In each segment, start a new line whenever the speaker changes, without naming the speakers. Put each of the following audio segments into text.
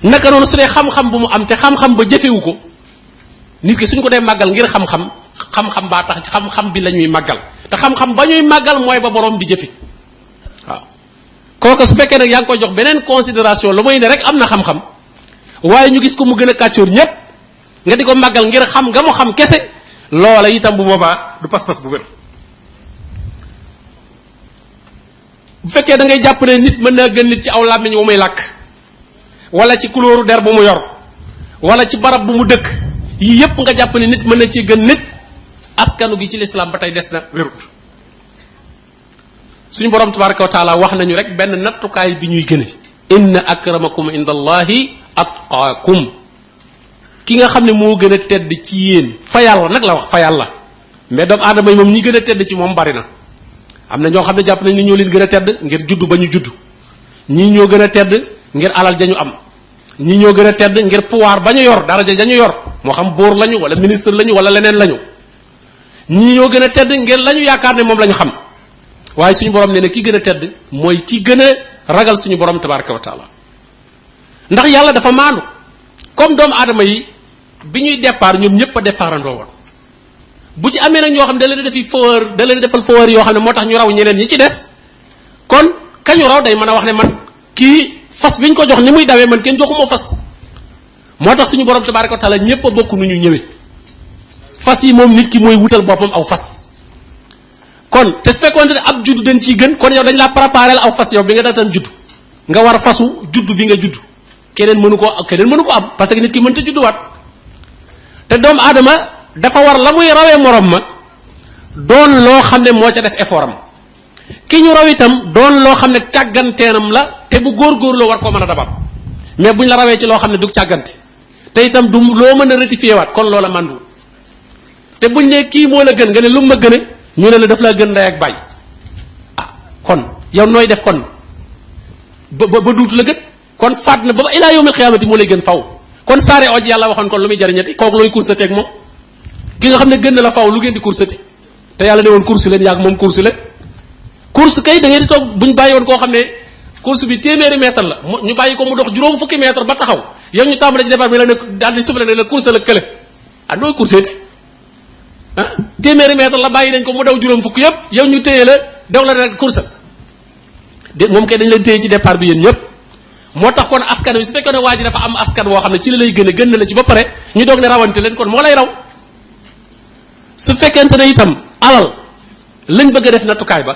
naka noonu su dee xam-xam bu mu am te xam-xam ba jëfewu ko nit ki suñ ko dee màggal ngir xam-xam baa tax xam-xam bi la ñuy màggal te xam-xam ba ñuy màggal mooy ba borom di jëfe waaw kooku su fekkee nag yaa ngi koy jox beneen considération lu mooy ne rek am na xam-xam waaye ñu gis ko mu gën a kàccoor ñépp nga di ko màggal ngir xam nga mu xam kese loola itam bu boobaa du pas-pas bu wér bu fekkee da ngay jàpp ne nit mën naa gën nit ci aw làmmiñ wu muy làkk wala ci couleur der bu mu yor wala ci barab bu mu dëkk yii yépp nga jàpp ne nit mën na ci gën nit askanu gi ci lislaam ba tey des na wérut suñu borom tabaraka wa taala wax nañu rek benn nattukaay bi ñuy gëne inna akramakum indallahi atqaakum ki nga xam ne moo gën a tedd ci yéen fa yàlla nag la wax fa yàlla mais doomu aadama yi moom ñi gën a tedd ci moom bari na am na ñoo xam ne jàpp nañ ni ñoo leen gën a tedd ngir juddu ba ñu judd ñii ñoo gën a tedd ngir alal ja ñu am ñii ñoo gën a tedd ngir pouvoir ba ñu yor daraja ja ñu yor moo xam buur lañu wala ministre lañu wala leneen lañu ñii ñoo gën a tedd ngir la ñu yaakaar ne moom la ñu xam waaye suñu borom nee na ki gën a tedd mooy ki gën a ragal suñu borom tabaraka wa taala ndax yàlla dafa maandu comme doomu aadama yi bi ñuy départ ñoom ñëpp a départ andoo woon bu ci amee nag ñoo xam ne da leen defi faveur da leen defal faveur yoo xam ne moo tax ñu raw ñeneen ñi ci des kon kañu raw day mën a wax ne man kii fas bi ñu ko jox ni muy dawee man kenn joxuma fas moo tax suñu borom tabaraka wa taala ñëpp a bokk nu ñu ñëwee fas yi moom nit ki mooy wutal boppam aw fas kon te su fekkoon ne ab juddu dañ ciy gën kon yow dañ laa préparé aw fas yow bi nga daataan juddu nga war fasu juddu bi nga juddu keneen mënu ko am parce que nit ki mënta judduwaat te doomu aadama dafa war la muy rawee morom ma doon loo xam ne moo ca def effort am ki ñu raw itam doon loo xam ne càgganteenam la te bu góorgóorloo war koo mën a dabal mais buñ la rawee ci loo xam ne du càggante te itam du loo mën a rectifier waat kon loola mandu te buñ ne kii moo la gën nga ne lu mu ma gëne ñu ne la daf laa gën ndey ak baay ah kon yow nooy def kon ba duutu la gën kon faat na ba ilaa yawmil xiyaamati moo lay gën faw kon saare oj yàlla waxoon kon lu muy jariñati kooku looy course teeg moom ki nga xam ne gën na la faw lu ngeen di course te te yàlla ne woon course leen yàgg moom course leen course kay da ngeen di toog buñ bàyyi woon koo xam ne course bi téeméeri mètre la ñu bàyyi ko mu dox juróom fukki mètre ba taxaw yow ñu tàmbale ci départ bi la ne daal di sufle ne la course la kële ah nooy course te ah téeméeri mètre la bàyyi nañ ko mu daw juróom fukk yëpp yow ñu téye la daw la rek course de moom kay dañ leen téye ci départ bi yéen ñëpp moo tax kon askan wi su fekkee ne waa ji dafa am askan woo xam ne ci la lay gën na la ci ba pare ñu doog ne rawante leen kon moo lay raw su fekkente ne itam alal lañ bëgg a def nattukaay ba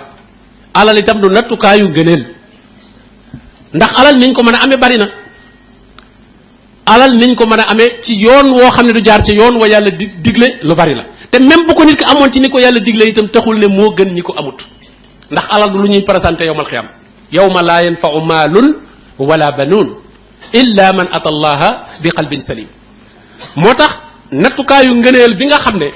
alal itam du nattukaayu ngëneel ndax alal niñ ko mën a amee bari na alal niñ ko mën a amee ci yoon woo xam ne du jaar ci yoon wa yàlla digle lu bari la te même bu ko nit ki amoon ci ni ko yàlla digle itam taxul ne moo gën ñi ko amut ndax alal du lu ñuy présenté yowmal xiyam yawma laa yanfau maalun wala banuun illa man ata allaha bi qalbin salim moo tax nattukaayu ngëneel bi nga xam ne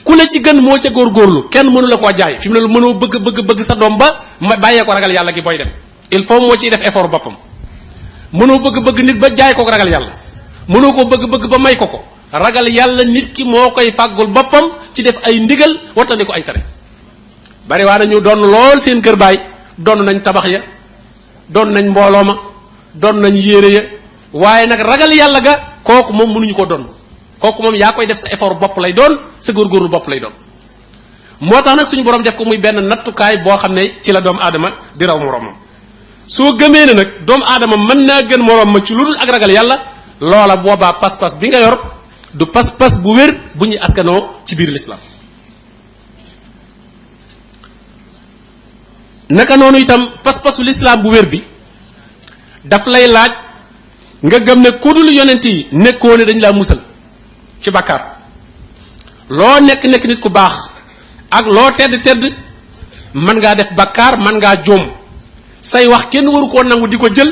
ku la ci gën moo ca góorgóorlu kenn mënu la koo jaay fi mu ne lu mënoo bëgg sa doom ba ma bàyyee ko ragal yàlla gi booy dem il faut moo ciy def effort boppam mënoo bëgg nit ba jaay ko ragal yàlla mënoo ko bëgg ba may ko ragal yàlla nit ki moo koy fàggul boppam ci def ay ndigal wattandi ko ay tere bari waa nañu doon lool seen kër baay doon nañ tabax ya doon nañ mbooloo ma doon nañ yére ya waaye nag ragal yàlla ga kooku moom mënuñu ko doon kooku moom yaa koy def sa effort bopp lay doon sa góorgóorlu bopp lay doon moo tax nag suñu borom def ko muy benn nattukaay boo xam ne ci la doomu aadama di raw moroomam soo gëmee ne nag doomu aadama mën naa gën moroom ma ci lu dul ak ragal yàlla loola boobaa pas-pas bi nga yor du pas-pas bu wér bu ñuy askanoo ci biir l'islam naka noonu itam pas-pasu l'islam bu wér bi daf lay laaj nga gëm ne ku dul yonent yi nekkoo ne dañ laa musal ci bàkkaar loo nekk nit ku baax ak loo tedd mën ngaa def bàkkaar mën ngaa juum say wax kenn waru koo nangu di ko jël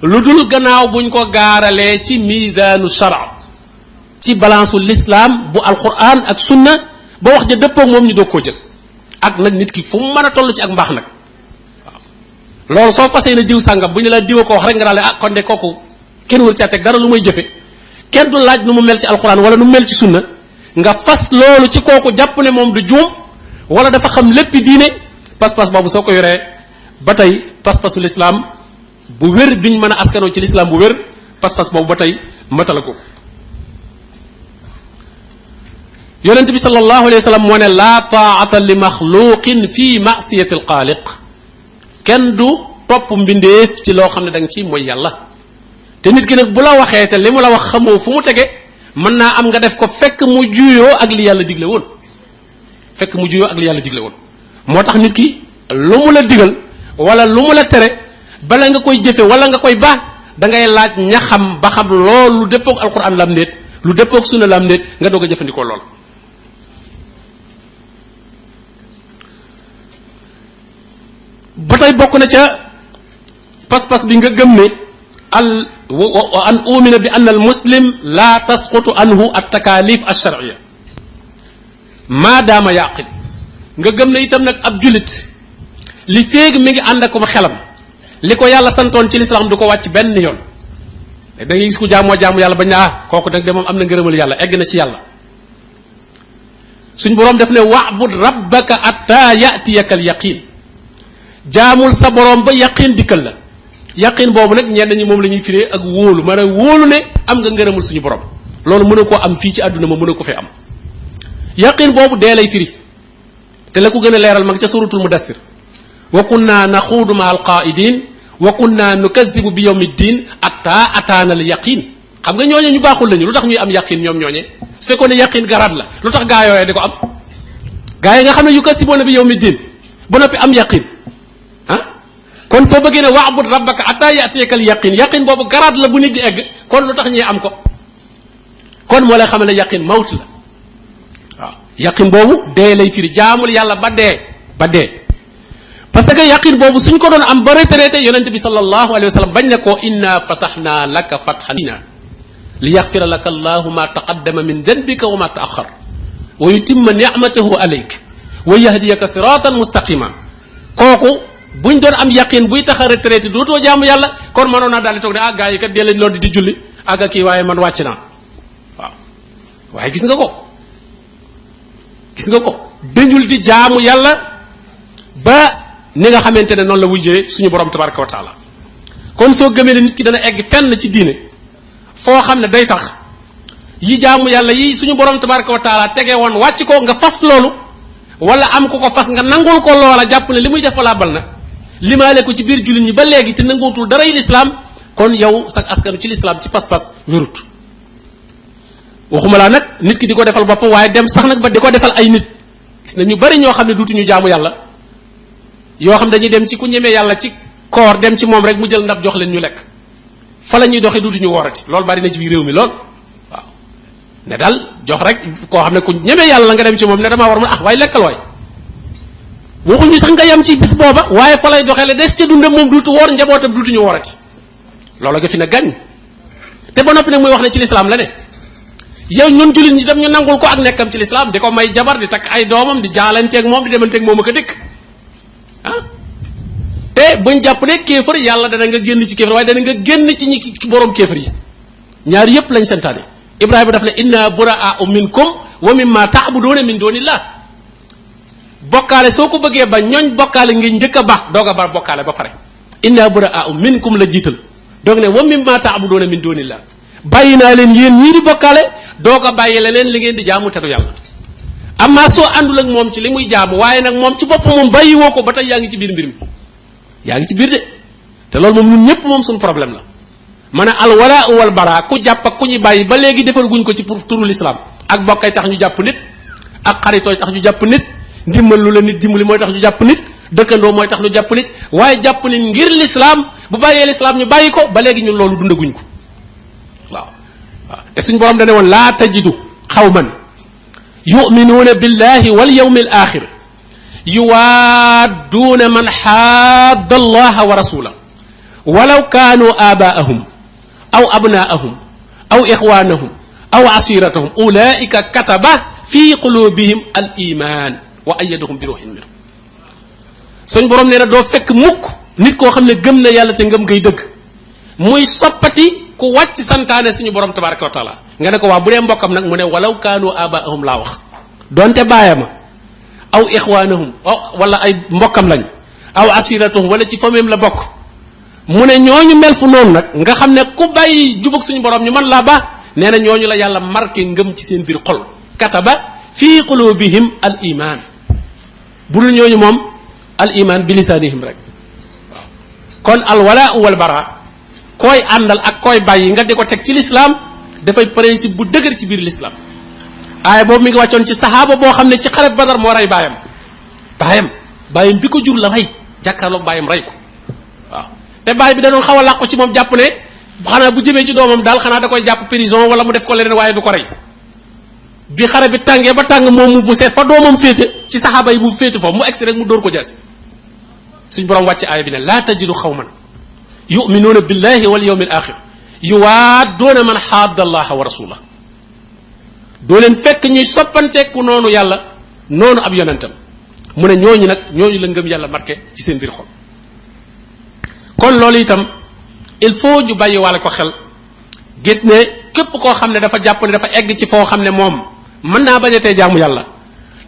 lu dul gannaaw buñ ko gaaralee ci miisaanu shara ci balance l'islam bu alquran ak sunna ba wax ja dëppoog moom ñu doog koo jël ak nag nit ki fu mu mën a toll ci ak mbaax nag waaw loolu soo fasee ne diw sàngam bu ñu la diwa ko wax rek nga daal ah kon de kooku kenn waru caa teg dara lu may jëfe kenn du laaj nu mu mel ci alquran wala nu mu mel ci sunna nga fas loolu ci kooku jàpp ne moom du juum wala dafa xam léppi diine pas-pas boobu soo ko yoree ba tey pas-pasu l'islam bu wér biñ mën a askanoo ci l'islam bu wér pas-pas boobu ba tey matala ko yonent bi sallallahu alayhi wa sallam moo ne laa taata li maxluqin fi masiyati alxaaliq kenn du topp mbindeef ci loo xam ne da nga ci mooy yàlla te nit ki nag bu la waxee te li mu la wax xamoo fu mu tege mën naa am nga def ko fekk mu juyoo ak li yàlla digle woon fekk mu juyoo ak li yàlla digle woon moo tax nit ki lu mu la digal wala lu mu la tere bala nga koy jëfe wala nga koy baax da ngay laaj ña xam ba xam loolu lu dëppoog alquran lam néet lu dëppoog sunna lam néet nga doog a jëfandikoo lool ba tey bokk na ca pas-pas bi nga gëm ne an umina bi anna al muslim la tasqutu anhu at takalif al shar'iyya maadaama yaqil nga gëm ne itam nag ab julit li féeg mi ngi ànd ak ko xelam li ko yàlla santoon ci lislaam du ko wàcc benn yoon da ngay gis ku jaamu yàlla bañ ne kooku nag de moom am na ngërëmal yàlla egg na ci yàlla suñ boroom def ne wa'bud rabbaka atta ya'tiyaka al yaqin jaamul sa boroom ba yaqin dikkal la yaqin boobu nag ñenn ñi moom la ñuy firee ak wóolu maanaam wóolu ne am nga ngërëmul suñu borom loolu mën a koo am fii ci àdduna ma mën a ko fee am yaqin boobu dee lay firi te la ko gën a leeral mag ca suratul mudassir wa kunna naxuudu ma alqaidin wa kunna nukazibu bi yawmi ddin atta ataana al yaqin xam nga ñooñe ñu baaxul lañu lu tax ñuy am yaqin ñoom ñooñe su fekkoon ne yaqin garaat la lu tax gaa yooyee di ko am gaa yi nga xam ne yukasibuuna bi yawmi ddin ba noppi am yaqin kon soo bëggee ne wa'bud rabbaka atta ya'tiyakal yaqin boobu garaat la bu nit di egg kon lu tax ñuy am ko kon moo lay xamal ne yaqin mawt la waaw yaqin boobu dee lay firi jaamul yàlla ba dee parce que yaqin boobu suñ ko doon am ba retraité yonente bi sallallahu alayhi wa sallam bañ ne ko inna fatahna laka fathan li yaxfira laka allahu ma taqaddama min danbika wa ma taaxar wa yutimma nicmatahu alayk wa yahdiyaka siratan mustaqima kooku buñ doon am yaqin buy tax a retraité dootoo jaamu yàlla kon mënoon naa daal di toog ne gaa yi kat dee lañ loolu di julli ak kii waaye man wàcc naa waaw waaye gis nga ko dañul di jaamu yàlla ba ni nga xamante ne noonu la wujjee suñu borom tabaraka wa taala kon soo gëmee ne nit ki dana egg fenn ci diine foo xam ne day tax yi jaamu yàlla yi suñu borom tabaraka wa taala tege woon wàcc ko nga fas loolu wala am ko fas nga nangul ko loola jàpp ne li muy def balaa bal na limaale ko ci biir jullit ñi ba léegi te nangootul dara yi lislaam kon yow sax askanu ci lislaam ci pas-pas wérut waxuma laa nag nit ki di ko defal boppam waaye dem sax nag ba di ko defal ay nit gis na ñu bari ñoo xam ne duutuñu jaamu yàlla yoo xam dañuy dem ci ku ñemee yàlla ci koor dem ci moom rek mu jël ndab jox leen ñu lekk fa la ñuy doxee duutuñu woorati loolu bari na ci biir réew mi lool waaw ne daal jox rek koo xam ne ku ñemee yàlla nga dem ci moom ne damaa war mu waaye lekkal waay waxuñu sax nga yam ci bis booba waaye fa lay doxee la des ca dundam moom duutu woor njabootam duutuñu woorati loolu nga fi ne gañ te ba noppi nag muy wax ne ci lislaam la ne yow ñun jullit ñi tam ñu nangul ko ak nekkam ci lislaam di ko may jabar di takk ay doomam di jaalanteeg moom di demanteeg moom ak a dëkk te buñ jàpp ne kéefër yàlla dana nga génn ci kéefër waaye dana nga génn ci ñi borom kéefër yi ñaar yépp lañ santaane Ibrahima daf ne inna buraa'u minkum wa mimma ta'buduna min dunillah bokkaale soo ko bëggee ba ñooñ bokkaale ngi njëkk a baax doog a ba bokkaale ba pare inna buraa'u minkum la jiital doog ne wa mimma ta'buduna min dunillah bàyyi naa leen yéen ñii di bokkaale doog a bàyyi leneen li ngeen di jaamu te du yàlla amma soo àndul ak moom ci li muy jaamu waaye nag moom ci boppam moom bàyyi woo ko ba tey yaa ngi ci biir mbir mi yaa ngi ci biir de te loolu moom ñun ñëpp moom suñu problème la ma ne al walaa wal bara ku jàpp ak ku ñu bàyyi ba léegi defar guñ ko ci pour turu l'islam ak bokkay tax ñu jàpp nit ak xaritooy tax ñu jàpp nit ndimbal lu la nit dimbali mooy tax ñu jàpp nit dëkkandoo mooy tax ñu jàpp nit waaye jàpp nit ngir l'islam bu bàyyee l'islam ñu bàyyi ko ba léegi ñun loolu dundaguñ ko waaw te suñ borom dane woon laa tajidu xawman yuminuuna billahi wal yawmi al axir yuwaadduuna man xaadda allaha wa rasula walaw kaanu aabaahum aw abnaahum aw ixwaanahum aw asiratahum ulaika kataba fi qulubihim al iman wa ayyadahum bi ruuhin minhu suñ borom nee na doo fekk mukk nit koo xam ne gëm na yàlla te ngëm ngay dëgg muy soppati ku wàcc santaane suñu borom tabaraka wa taala nga ne ko waa bu dee mbokkam nag mu ne walaw kaanu aabaahum laa wax donte baayama aw ixwaanahum wala ay mbokkam lañ aw asiratahum wala ci famille la bokk mu ne ñooñu mel fu noonu nag nga xam ne ku bàyyi jubug suñu borom ñu mën laa baax nee na ñooñu la yàlla marqué ngëm ci seen biir xol kataba fi qulubihim al iman bu dul ñooñu moom al iman bi lisaanihim rek waaw kon al wala wal bara koy àndal ak koy bàyyi nga di ko teg ci l'islam dafay principe bu dëgër ci biir l'islam aaya boobu mi ngi wàccoon ci saxaaba boo xam ne ci xare Badar moo rey baayam bi ko jur la rey jàkkaarloog baayam rey ko waaw te baay bi da doon xaw a làqu ci moom jàpp ne xanaa bu jëmee ci doomam daal xanaa da koy jàpp prison wala mu def ko leneen waaye du ko rey bi xare bi tàngee ba tàng moom mu seet fa doomam féete ci saxaaba yi mu féete foofu mu egsi rek mu dóor ko jaasi suñ borom wàcce aaya bi ne laa tajidu xawman yuminuuna billahi wal yawmil axir yuwaadduuna man xaadda allaha wa rasulah doo leen fekk ñuy soppanteeku noonu yàlla noonu ab yonentam mu ne ñooñu nag ñooñu la ngëm yàlla marqué ci seen biir xol kon loolu itam il faut ñu bàyyi wàlle ko xel gis ne képp koo xam ne dafa jàpp ne dafa egg ci foo xam ne moom mën naa bañ a tee jaamu yàlla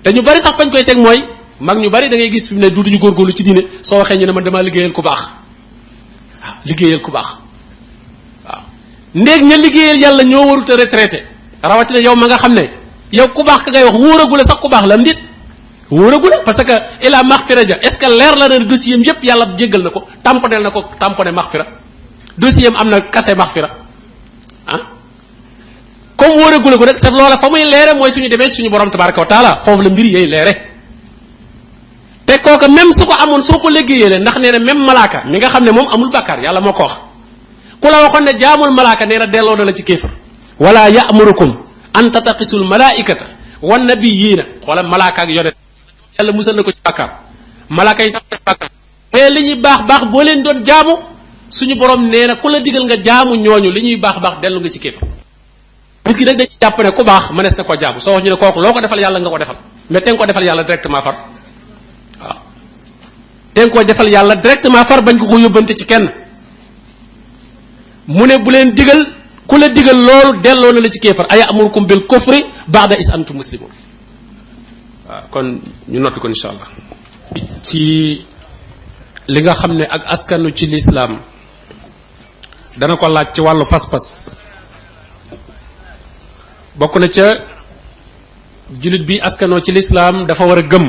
te ñu bari sax fañ koy teg mooy mag ñu bari da ngay gis fi mu ne duutuñu góorgóorlu ci diine soo waxee ñu ne man damaa liggéeyal ku baax waaw liggéeyal ku baax waaw ndéeg ña liggéeyal yàlla ñoo warut a retraité rawatina yow ma nga xam ne yow ku baax ka ngay wax wóoragula sax ku baax la am ndit wóoragula parce que ila maxfira ja est ce que leer la ne dossier am yépp yàlla jéggal na ko tamponel na ko tamponé maxfira dossier am na kase maxfira ah comme wóoragula ko rek te loola fa muy leere mooy suñu demee suñu borom tabaraka wa taala foofu la mbir yey leere te kooka même su ko amoon soo ko liggéeyee ndax nee na même malaaka mi nga xam ne moom amul bàkkaar yàlla moo ko wax ku la waxoon ne jaamul malaaka nee na delloo na la ci kéefar wala ya'murukum an tataqisul malaikata wan nabiyina xoolal malaaka ak yonent yàlla musal na ko ci bàkkaar malaaka yi sax bàkkaar mais li ñuy baax baax boo leen doon jaamu suñu borom nee na ku la digal nga jaamu ñooñu li ñuy baax baax dellu nga ci kéefar nit ki nag dañuy jàpp ne ku baax mënees na ko jaamu soo wax ñu ne kooku loo ko defal yàlla nga ko defal mais te nga ko defal yàlla directement far waaw te nga ko defal yàlla directement far bañ ko ko yóbbante ci kenn mu ne bu leen digal ku la digal loolu delloo na la ci kéefar aya amurukum bil kufri ba'da is antum muslimun waaw kon ñu nottu ko insha allah ci li nga xam ne ak askanu ci lislaam dana ko laaj ci wàllu pas-pas bokk na ca jullit bi askanoo ci lislaam dafa war a gëm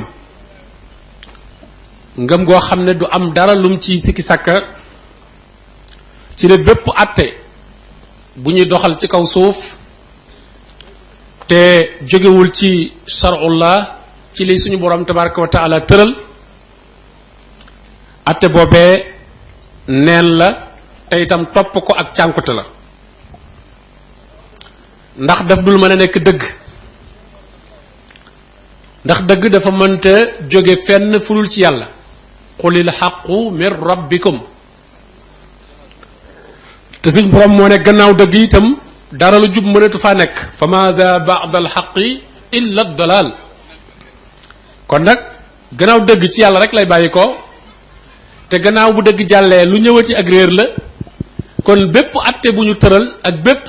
ngëm goo xam ne du am dara lum ci sikki sàkka ci ne bépp àtte bu ñuy doxal ci kaw suuf te jógewul ci shar'ullah ci li suñu borom tabaraka wa taala tëral àtte boobee neen la te itam topp ko ak cànkute la ndax daf dul mën a nekk dëgg ndax dëgg dafa mënta jóge fenn furul ci yàlla qulil haqqu min rabbikum te suñ borom moo ne gannaaw dëgg itam dara lu jub mënatu faa nekk fa maada ba'da al haqqi illa dalal kon nag gannaaw dëgg ci yàlla rek lay bàyyi ko te gannaaw bu dëgg jàllee lu ñëwati ak réer la kon bépp atte bu ñu tëral ak bépp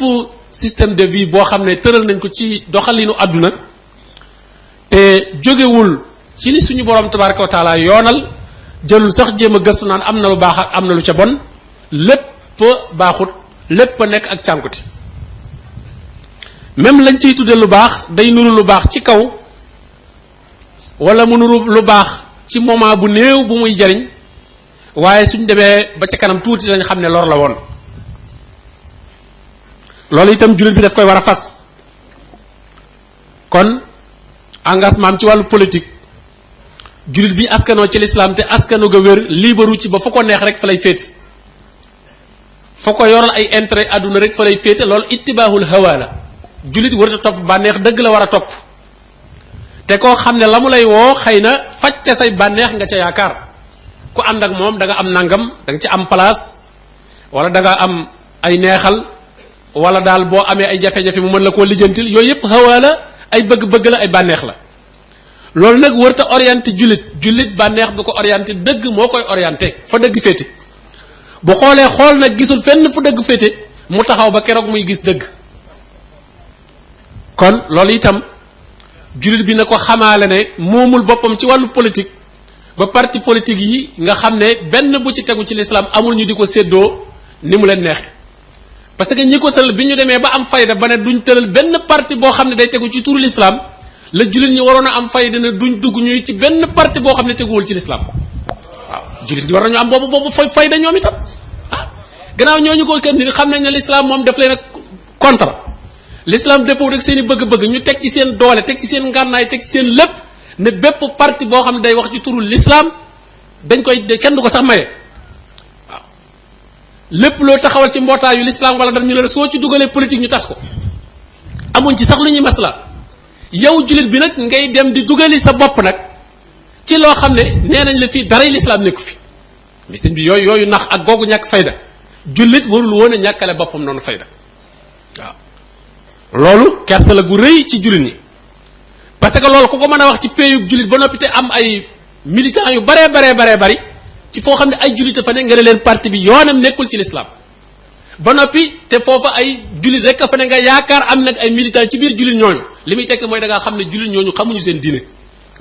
système de vie boo xam ne tëral nañ ko ci doxalinu àdduna te jógewul ci li suñu borom tabaraka wa taala yoonal jëlul sax jéem a gëstu naan am na lu baax ak am na lu ca bon lépp baaxut lépp nekk ak cànkuti même lañ ciy tudde lu baax day nuru lu baax ci kaw wala mu nuru lu baax ci moment bu néew bu muy jariñ waaye suñ demee ba ca kanam tuuti dañ xam ne lor la woon loolu itam jullit bi daf koy war a fas kon engagement am ci wàllu politique jullit bi askanoo ci lislaam te askano ga wér liibaru ci ba fa ko neex rek fa lay féete fa ko yoral ay intérêt àdduna rek fa lay féete loolu ittibaahul hawa la jullit warut a topp bànneex dëgg la war a topp te koo xam ne la mu lay woo xëy na faj ca say bànneex nga ca yaakaar ku ànd ak moom da nga am nangam da nga ci am place wala da nga am ay neexal wala daal boo amee ay jafe-jafe mu mën la koo lijjantil yooyu yëpp hawa la ay bëgg-bëgg la ay bànneex la loolu nag warut a orienté jullit bànneex du ko orienté dëgg moo koy orienté fa dëgg féete bu xoolee xool nag gisul fenn fu dëgg féete mu taxaw ba keroog muy gis dëgg kon loolu itam jullit bi na ko xamaale ne moomul boppam ci wàllu politique ba parti politique yi nga xam ne benn bu ci tegu ci l'islam amul ñu di ko séddoo ni mu leen neexe parce que ñi ko tëral bi ñu demee ba am fayda ba ne duñ tëral benn parti boo xam ne day tegu ci turu l'islam la jullit ñi waroon a am fayda ne duñ dugg ñuy ci benn parti boo xam ne teguwul ci l'islam waaw jullit ñi war nañu am boobu fayda ñoom itam gannaaw ñooñu ko kenn ni xam nañ ne l'islam moom daf leen a contre l'islam dépôt rek seen i bëgg-bëgg ñu teg ci seen doole teg ci seen ngànnaay teg ci seen lépp ne bépp parti boo xam ne day wax ci turu l'islam dañ koy kenn du ko sax maye waaw lépp loo taxawal ci mbootaayu l'islam wala daf ñu la soo ci dugalee politique ñu tas ko amuñ ci sax lu ñuy masla yow jullit bi nag ngay dem di dugali sa bopp nag ci loo xam ne nee nañ la fii daray l'islam nekku fi misin bi yooyu nax ak googu ñàkk fayda jullit warul woon a ñàkkale boppam noonu fayda waaw loolu kersa la gu rëy ci jullit ñi parce que loolu ku ko mën a wax ci péeyub jullit ba noppi te am ay militants yu baree bari ci foo xam ne ay jullit fa ne nga ne leen parti bi yoonam nekkul ci l'islam ba noppi te foofa ay jullit rek a fa ne nga yaakaar am nag ay militants ci biir jullit ñooñu li muy tekk mooy da ngaa xam ne jullit ñooñu xamuñu seen diine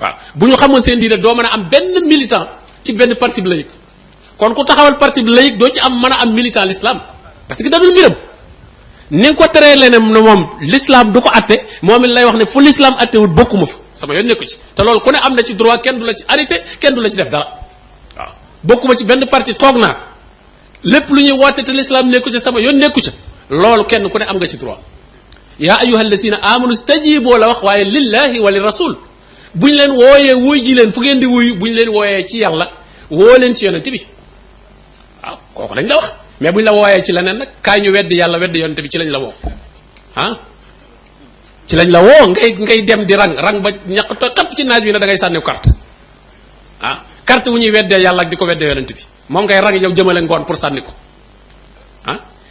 waaw bu ñu xamoon seen diine doo mën a am benn militant ci benn parti bi la yëg kon ku taxawal parti bi la yëg doo ci am mën a am militant l'islam parce que dadul mbiram ni nga ko teree leneen ne moom l'islam du ko atte moom it lay wax ne fu l'islam atte wut bokkuma fa sama yoon nekku ci te loolu ku ne am na ci droit kenn du la ci arrêté kenn du la ci def dara waaw bokkuma ci benn parti toog naa lépp lu ñuy woote te l'islam nekku ca sama yoon nekku ca loolu kenn ku ne am nga ci droit yaa ayyuha alladina amanu stajibu la wax waaye lillahi wa li rasul buñ leen wooyee wuy ji leen fu ngeen di wuyu buñ leen wooyee ci yàlla woo leen ci yonent bi waaw kooku lañ la wax mais buñ la wooyee ci leneen nag kaay ñu weddi yàlla weddi yonent bi ci lañ la woo ci lañ la woo ngay dem di rang ba ñaq to xëpp ci naaj wi ne da ngay sànni carte carte wu ñuy weddee yàlla ak di ko weddee yonent bi moom ngay rang yow jëmale ngoon pour sànni ko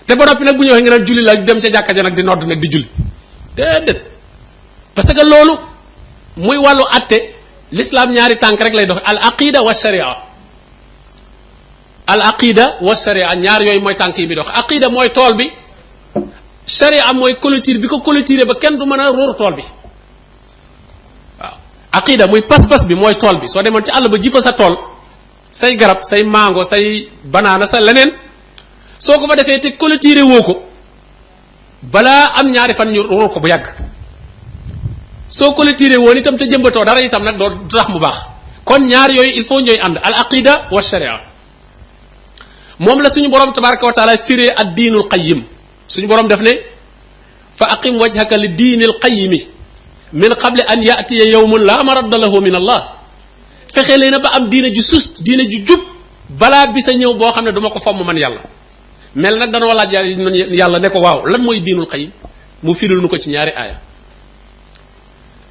te ba noppi nag bu ñu waxee nga naan julli la dem ca jàkka ja nag di nodd nag di julli déedéet parce que loolu muy wàllu atte l'islam ñaari tànk rek lay dox al aqida wa sharia ñaar yooyu mooy tànk yi bi dox aqida mooy tool bi sharia mooy clôture bi ko clôturer ba kenn du mën a róor tool bi waaw aqida muy pas-pas bi mooy tool bi soo demoon ci àll ba ji fa sa tool say garab say mango say banaana sa leneen soo ko fa defee te clôturer woo ko balaa am ñaari fan ñu róor ko bu yàgg soo clôturer woon itam te jëmbatoo dara itam nag doo tax mu baax kon ñaar yooyu il faut ñooy ànd al aqida wa sharia moom la suñu borom tabaraka wa taala firee ad diinul qayyim suñu borom def ne fa aqim wajhaka li diinil qayyimi min qabli an yatiya yawmun la maradda lahu min allah fexe leen ba am diine ju sust diine ju jub balaa bisa ñëw boo xam ne duma ko fomm man yàlla mel nag danoo laaj yàlla ne ko waaw lan mooy diinul qayyim mu firil nu ko ci ñaari aaya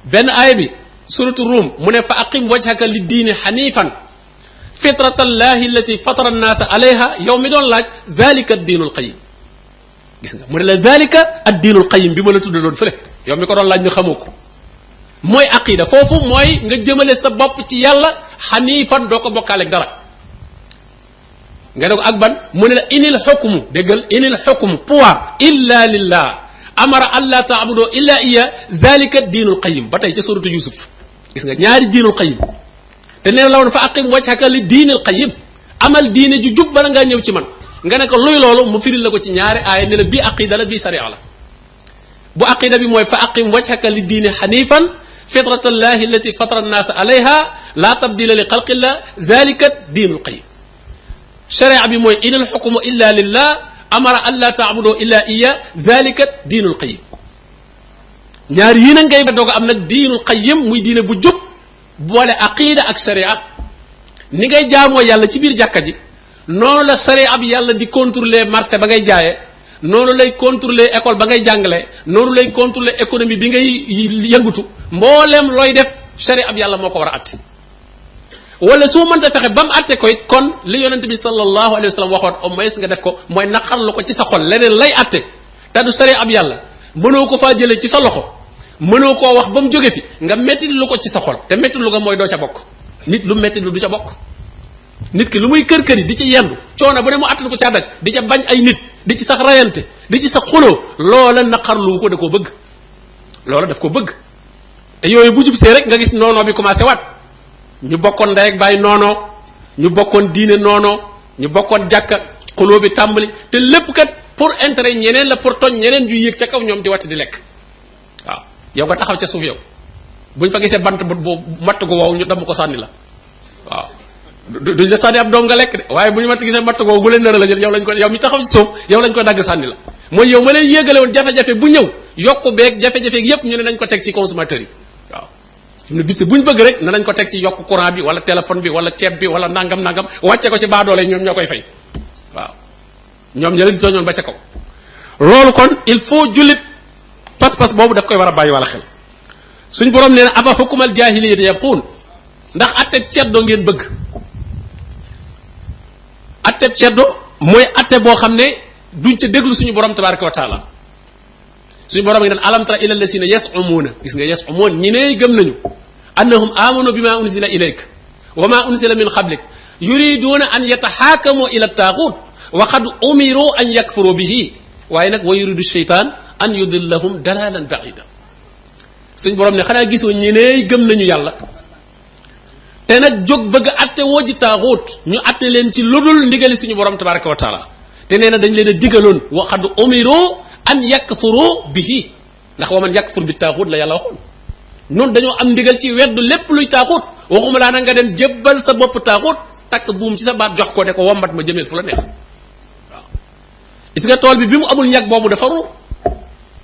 benn aaya bi suratu Rum mu ne fa aqim wajhaka li diini xanifan fitratallahi allati fatara annaasa alayha yow mi doon laaj zalika ad diinul qayyim gis nga mu ne la zalika ad diinul qayyim bi ma la tudda doon fële yow mi ko doon laaj ñu xamoo ko mooy aqida foofu mooy nga jëmale sa bopp ci yàlla xanifan doo ko bokkaaleeg dara nga ne ko ak ban mu ne la inil xukmu déggal inil xukmu pouvoir illa lillah amara an la taabudu illa iya zalika diinul qayyim ba tey ca suratu Yusuf gis nga ñaari diinul qayyim te nee la woon fa aqim wajhaka li diinil qayyim amal diine ju jub bala ngaa ñëw ci man nga ne ko luy loolu mu firil la ko ci ñaari aaya ne la bii aqida la bii sharia la bu aqida bi mooy fa aqim wajhaka li diini xanifan fitratallahi allati fatara annaasa alayha la tabdila li xalqillah zalika diinul qayyim sharia bi mooy inal xukmu illa lillah amara an la taabudu illa iya zalika diinul qayyim ñaar yii nag ngay doog am nag diinul qayyim muy diine bu jub boole aqida ak sharia ni ngay jaamoo yàlla ci biir jàkka ji noonu la sharia bi yàlla di contrôler marché ba ngay jaayee noonu lay contrôler école ba ngay jàngalee noonu lay contrôler économie bi ngay yëngutu mboolem looy def sharia bi yàlla moo ko war a atte wala soo mënta fexe ba mu atte ko it kon li yonent bi sallallahu alayhi wa sallam waxoon au moins nga def ko mooy naqarlu ko ci sa xol leneen lay atte te du sharia bi yàlla mënoo ko faa jëlee ci sa loxo mënoo koo wax ba mu jóge fi nga metti lu ko ci sa xol te metti lu ko mooy doo ca bokk nit lu metti lu du ca bokk nit ki lu muy kër-kër yi di ci yendu coono bu ne mu attan ko ca daj di ca bañ ay nit di ci sax rayante di ci sax xuloo loola naqarlu ko da koo bëgg loola daf ko bëgg te yooyu bu jub see rek nga gis noonoo bi commencé waat ñu bokkoon ndey ak bàyyi noonoo ñu bokkoon diine noonoo ñu bokkoon jàkka xuloo bi tàmbali te lépp kat pour intérêt ñeneen la pour tooñ ñeneen ju yéeg ca kaw ñoom di watt di lekk waaw yow nga taxaw ca suuf yow buñ fa gisee bant bu matt gu wow ñu damm ko sànni la waaw duñ la sànni ab doom nga lekk de waaye bu ñu matt gisee matt gu wow bu leen nara la jël yow lañ ko yow mi taxaw ci suuf yow lañ ko dagg sànni la mooy yow ma leen yéegale woon jafe-jafe bu ñëw yokku beeg jafe-jafe yépp ñu ne nañ ko teg ci consommateur yi waaw ne bis buñ bëgg rek ne nañ ko teg ci yokk courant bi wala téléphone bi wala ceeb bi wala nangam wàcce ko ci baadoole ñoom ñoo koy fay waaw ñoom ña leen tooñoon ba ca kaw loolu kon il faut jullit pas-pas boobu daf koy war a bàyyi wala xel suñ borom nee na aba xukumal jaahiliyati yabquun ndax atteb ceddo ngeen bëgg atteb ceddo mooy atte boo xam ne duñ ca déglu suñu borom tabaraka wa taala suñu borom ngi naan alam tara ila allasina yasumuuna gis nga yasumuun ñi ne gëm nañu annahum amanu bima unzila ilayk wa ma unzila min qablik yuriduuna an yataxaakamu ila taaxut wa qad umiru an yakfuru bihi waaye nag wa yuridu sheytaan an yudillahum dalalan baida suñ borom ne xanaa gisoo ñi ne gëm nañu yàlla te nag jóg bëgg atte woo ji taaxut ñu atte leen ci ludul ndigali suñu borom tabaraka wa taala te nee na dañ leen a digaloon wa qad umiru an yakfuru bihi ndax wa man yakfur bi taaxut la yàlla waxoon noonu dañoo am ndigal ci weddu lépp luy taaxut waxuma laa na nga dem jébbal sa bopp taaxut takk buum ci sa baat jox ko ne ko wombat ma jëmeel fu la neex waaw gis nga tool bi mu amul ñag boobu dafa ruur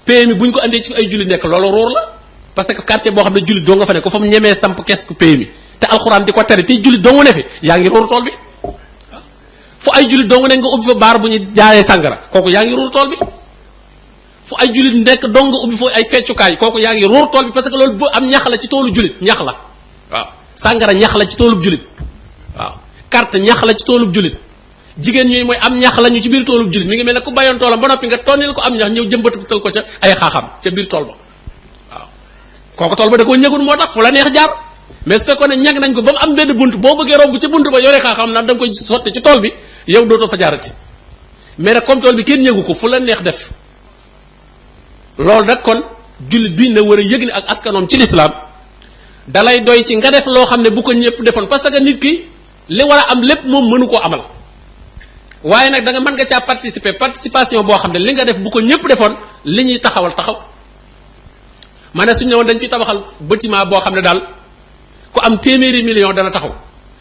PMI buñ ko andee ci ay julli nekk loolu ruur la parce que quartier boo xam ne jullit doo nga fa ne ko fa mu ñemee samp kees ku PMI te alxuraan di ko tere te jullit doo nga ne fi yaa ngi ruur tool bi waaw fu ay jullit doo nga ne nga ubbi fa baar bu ñu jaayee sàngara kooku yaa ngi ruur tool bi fu ay jullit nekk dong nga ubbi foofu ay feccukaay kooku yaa ngi ruur tool bi parce que loolu bu am ñax la ci toolu jullit ñax la waaw sàngara ñax la ci toolub jullit waaw carte ñax la ci toolub jullit jigéen ñooy mooy am ñax lañu ci biir toolub jullit mi ngi mel ne ku bayoon toolam ba noppi nga tonnil ko am ñax ñëw jëmbatal ko ca ay xaaxam ca biir tool ba waaw kooku tool ba da koo ñëgun moo tax fu la neex jaar mais su fekkoon ne ñag nañ ko ba mu am benn bunt boo bëggee romb ca bunt ba yore xaaxam naan da nga koy sotti ci tool bi yow dootoo fa jaarati mais nag comme tool bi kenn ñëgu ko fu la neex def loolu nag kon jullit bi na war a yëg ni ak askanoom ci lislaam dalay doy ci nga def loo xam ne bu ko ñëpp defoon parce que nit ki li war a am lépp moom mënu koo amal waaye nag da nga mën nga caa participation boo xam ne li nga def bu ko ñëpp defoon li ñuy taxawal taxaw ma ne suñu ne woon dañ fi tabaxal bâtiment boo xam ne daal ku am téeméeri million dana taxaw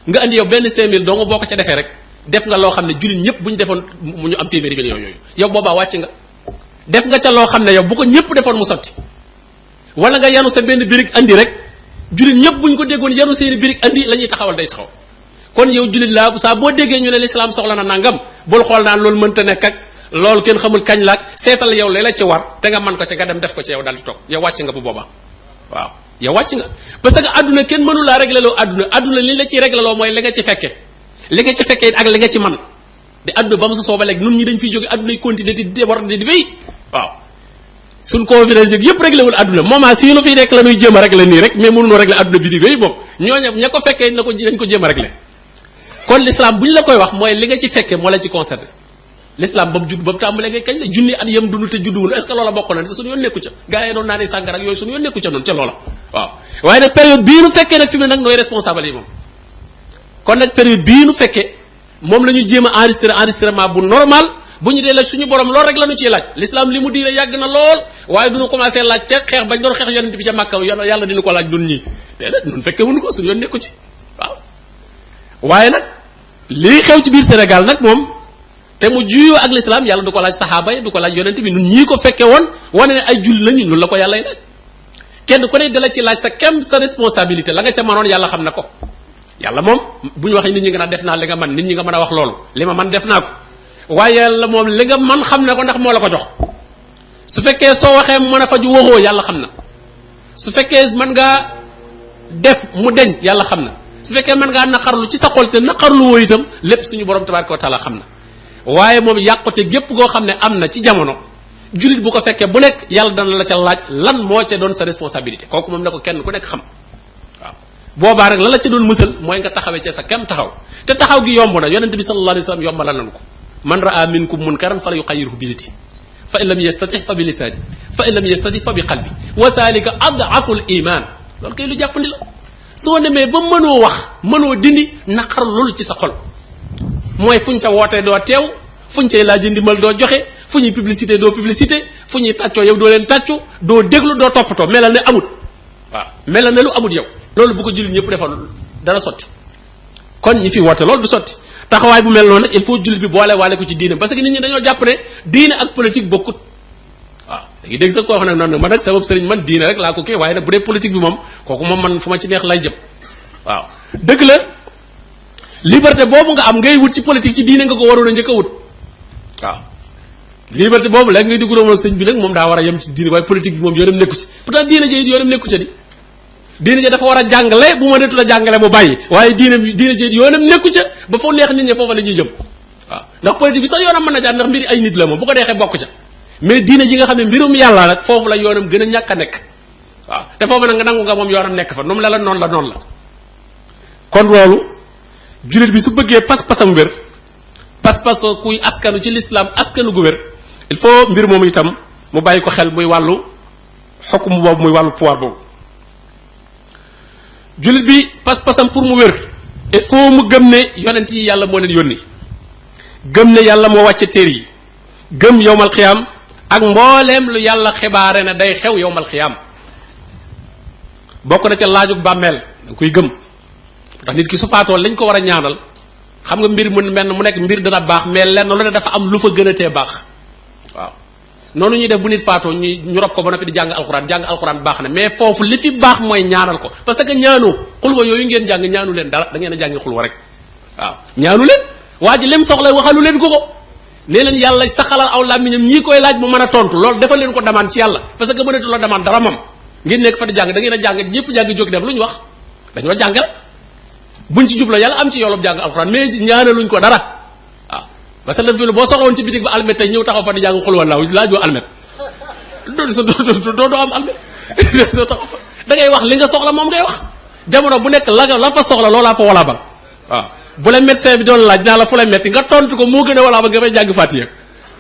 nga andi yow benn 5000 doo nga boo ko ca defee rek def nga loo xam ne jullit ñëpp bu ñu defoon mu ñu am téeméeri million yooyu yow boobaa wàcc nga def nga ca loo xam ne yow bu ko ñëpp defoon mu sotti wala nga yanu sa benn birig andi rek jullit ñëpp buñ ko déggoon yanu seeni birig andi la ñuy taxawal day taxaw kon yow jullit laa saa boo déggee ñu ne l'islam soxla na nangam bul xool naan loolu mënta nekk ak loolu kenn xamul kañ laak seetal yow la ci war te nga mën ko ca nga dem def ko ci yow daal di toog yow wàcc nga bu boobaa waaw yow wàcc nga parce que adduna kenn mënu laa réglé loo adduna li la ci réglé loo mooy li nga ci fekke li nga ci fekkee ak li nga ci man di adduna ba mu sa sooba léegi nun ñi dañ fiy jóge adduna yi continuer di war di wéy waaw suñ conférence yëg yëpp réglé wul adduna moment si nu fiy nekk la ñuy jéem a réglé nii rek mais mënunoo réglé adduna bi di wéy moom ñooñu ña ko fekkee na ko dañ ko jéem a réglé kon l'islam bu ñu la koy wax mooy li nga ci fekkee moo la ci concerné l'islam ba mu judd ba mu tàmbalee ngay kañ la junni at yam dund te judduwul est-ce que loola bokk na te suñu yoon nekku ca gars yi doon naa ne sàngara ak yooyu suñu yoon nekku ca noonu ca loola waaw waaye nag période bii nu fekkee nag fi mu ne nag nooy responsable yi moom kon nag période bii nu fekkee moom la ñu jéem a enregistrement bu normal bu ñu dee laaj suñu borom loolu rek la ñu ciy laaj l'islam li mu diire yàgg na lool waaye duñu commencé laaj ca xeex bañ doon xeex yonent bi ca Makka yàlla dina ko laaj dun ñii te nag ñun fekkee wuñu ko suñu yoon nekku ci waaw waaye nag lii xew ci biir Sénégal nag moom te mu juyoo ak l'islam yàlla du ko laaj saxaaba yi du ko laaj yonent bi ñun ñii ko fekke woon wane ne ay julli lañu loolu la ko yàlla laaj kenn ku ne dala ci laaj sa kem sa responsabilité la nga ca manoon yàlla xam na ko yàlla moom bu ñu waxee nit ñi nga naan def naa li nga man nit ñi nga mën a wax loolu li ma man def naa ko waaye yàlla moom li nga man xam na ko ndax moo la ko jox su fekkee soo waxee mën a faju waxoo yàlla xam na su fekkee mën ngaa def mu deñ yàlla xam na su fekkee mën ngaa naqarlu ci sa xol te naqarlu woo itam lépp suñu borom tabaraka wa taala xam na waaye moom yàqute gépp goo xam ne am na ci jamono jullit bu ko fekkee bu nekk yàlla dana la ca laaj lan moo ca doon sa responsabilité kooku moom na ko kenn ku nekk xam waaw boobaa nag la la ca doon mësal mooy nga taxawee ca sa kem taxaw te taxaw gi yomb na yonente bi sallallahu alayhi wasallam yombalal nañu ko man raa minkum munkaran fala yuqayyirhu bi yadihi fa in lam yastati fa bi lisani fa in lam yastati fa bi qalbi wa zalika ad'afu al iman loolu kay lu jàppandi la soo demee ba mënoo wax mënoo dindi naqar loolu ci sa xol mooy fuñ sa wootee doo teew fuñ say laaj ndimbal doo joxe fu ñuy publicité doo publicité fu ñuy tàccoo yow doo leen tàccu doo déglu doo toppatoo melal ne amut waaw melal ne lu amut yow loolu bu ko jullit ñëpp defoon dana sotti kon ñi fi woote loolu du sotti taxawaay bu mel noonu nag il faut jullit bi boole waale ko ci diine parce que nit ñi dañoo jàpp ne diine ak politique bokkut waaw léegi dégg sax koo xam ne noonu man nag sabab sëriñ man diine rek laa ko kii waaye nag bu dee politique bi moom kooku moom man fu ma ci neex lay jëm waaw dëgg la liberté boobu nga am ngay wut ci politique ci diine nga ko waroon a njëkk a wut waaw liberté boobu léegi ngay dugg moom sëñ bi nag moom daa war a yem ci diine waaye politique bi moom yoonam nekku ci pourtant diine ji yoonam nekku ci di diine ji dafa war a jàngale bu ma netu la jàngale mu bàyyi waaye diine ji yoonam nekku ca ba foo neex nit ñi foofa la ñuy jëm waaw ndax politique bi sax yoonam mën na jaar ndax mbiri ay nit la moom bu ko deexee bokk ca mais diine ji nga xam ne mbirum yàlla nag foofu la yoonam gën a ñàkk a nekk waaw te foofu nag nga nangu nga moom yoonam nekk fa noonu la noonu la kon loolu jullit bi su bëggee pas-pasam wér pas-pas kuy askanu ci l'islam askanu gu wér il faut mbir moomu itam mu bàyyi ko xel muy wàllu xokkum boobu muy wàllu pouvoir boobu jullit bi pas-pasam pour mu wér il faut mu gëm ne yonent yi yàlla moo leen yónni gëm ne yàlla moo wàcce téere yi gëm yowmal xiyaam ak mbooleem lu yàlla xibaare ne day xew yowmal xiyaam bokk na ca laajug bàmmeel da koy gëm ndax nit ki su faatoo lañ ko war a ñaanal xam nga mbir mu nekk mbir dana baax mais lenn lu ne dafa am lu fa gën a tee baax waaw noonu ñuy def bu nit faatoo ñu rob ko ba noppi di jàng alxuraan baax na mais foofu li fi baax mooy ñaanal ko parce que ñaanoo xulwa yooyu ngeen jàng ñaanu leen dara da ngeen a jàngi xulwa rek waaw ñaanu leen waa ji lim soxla waxalu leen ko nee leen yàlla saxalal aw làmmiñam ñii koy laaj mu mën a tontu loolu defal leen ko demande ci yàlla parce que mënatu la demande dara moom ngeen nekk fa di jàng da ngeen a jàng ñëpp jàng jóg dem lu ñu wax dañoo jàngal buñ ci jubla yàlla am ci yoolub jàng alxuraan mais ñaanaluñ ko dara waaw parce que fi boo soxla woon ci bitig ba almet tey ñëw taxaw fa di jàng xul wallaahu laajoo almet doo am almet soo taxaw fa da ngay wax li nga soxla moom ngay wax jamono bu nekk la fa soxla loolaa fa wala bal waaw bu la médecin bi doon laaj naa la fu la metti nga tontu ko moo gën a wala ba nga fay jàng fàttiye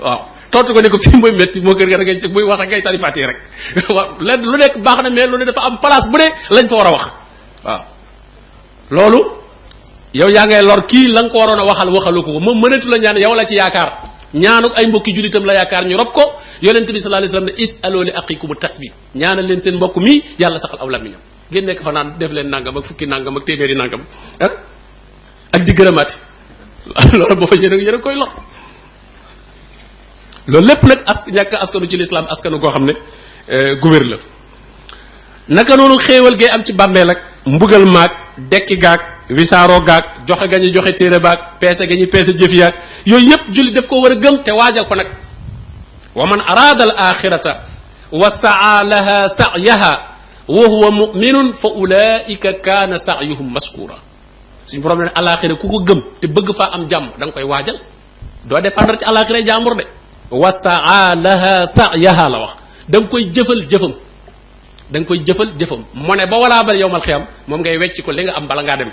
waaw tontu ko ne ko fii mooy métti moo gën a ngay muy wax ak ngay tari fàttiye rek waaw lenn lu nekk baax na mais lu ne dafa am place bu ne lañ fa war a wax waaw loolu yow yaa ngay lor kii la nga ko waroon a waxalu ko moom mënatu la ñaan yow la ci yaakaar ñaanu ay mbokki jullitam la yaakaar ñu rob ko yonent bi sallallahu alayhi wasallam ne is'alu li aqikum tasbih ñaanal leen seen mbokk mi yàlla saxal aw làmmiñam ngeen nekk fa naan def leen nangam ak fukki nangam ak téeméeri nangam ak di gërëmaati loolu booba yéen a koy lor loolu lépp nag ñàkk askanu ci lislaam askanu koo xam ne gouver la naka noonu xéewal gee am ci bàmmeel ak mbugal maag dekki gaag wisaaroo gaag joxe ga ñu joxe téere baag peese ga ñu peese jëf yaag yooyu yépp julli daf ko war a gëm te waajal ko nag wa man araada al axirata wa saa laha sa'yaha wa huwa mu'minun fa ulaika kaana sa'yuhum mashkura suñu borom ne alaxira ku ko gëm te bëgg faa am jàmm da nga koy waajal doo dépendre ci alaxira jàmbur de wa saa laha sa'yaha la wax da nga koy jëfal jëfam da nga koy jëfal mu ne ba walaa bal yowmal xiyam moom ngay wecc ko li nga am bala ngaa dem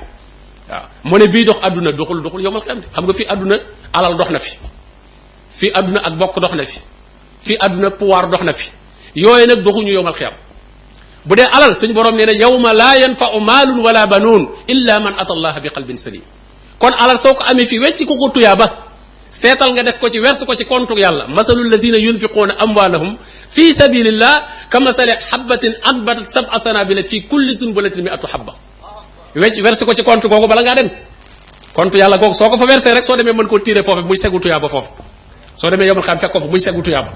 waaw mu ne bii dox adduna doxul yowmal xiyam de xam nga fii adduna alal dox na fi fii adduna ak bokk dox na fi fii adduna pouvoir dox na fi yooyu nag doxuñu yowmal xiyam bu dee alal suñu borom nee na yawma laa yanfa'u maalun wala banuun illa man ata allaha bi qalbin salim kon alal soo ko amee fii wecc ko tuyaaba seetal nga def ko ci wersu ko ci compte yàlla masalul lazina yunfiquuna amwaalahum fi sabilillah kamasali habbatin anbatat sab'a sanabila fi kulli sunbulatin mi'atu habba verse ko ci compte googu bala ngaa dem compte yàlla googu soo ko fa versé rek soo demee mën koo tirer foofu muy segu tuyaaba foofu soo demee yomal xam fekk ko fa muy segu tuyaaba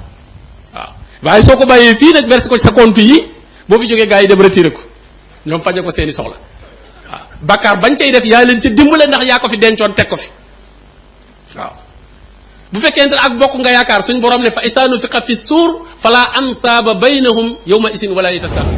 waaw waaye soo ko bàyyee fii nag verse ko ci sa compte yi boo fi jógee gars yi dem retiré ko ñoom faje ko seeni soxla waaw bakkaar bañ cay def yaa leen ci dimbale ndax yaa ko fi dencoon teg ko fi waaw bu fekkente ne ak bokk nga yaakaar suñ borom ne fa isaanu fiqa fi suur fala ansaaba baynahum yawma isin wala yatasaalu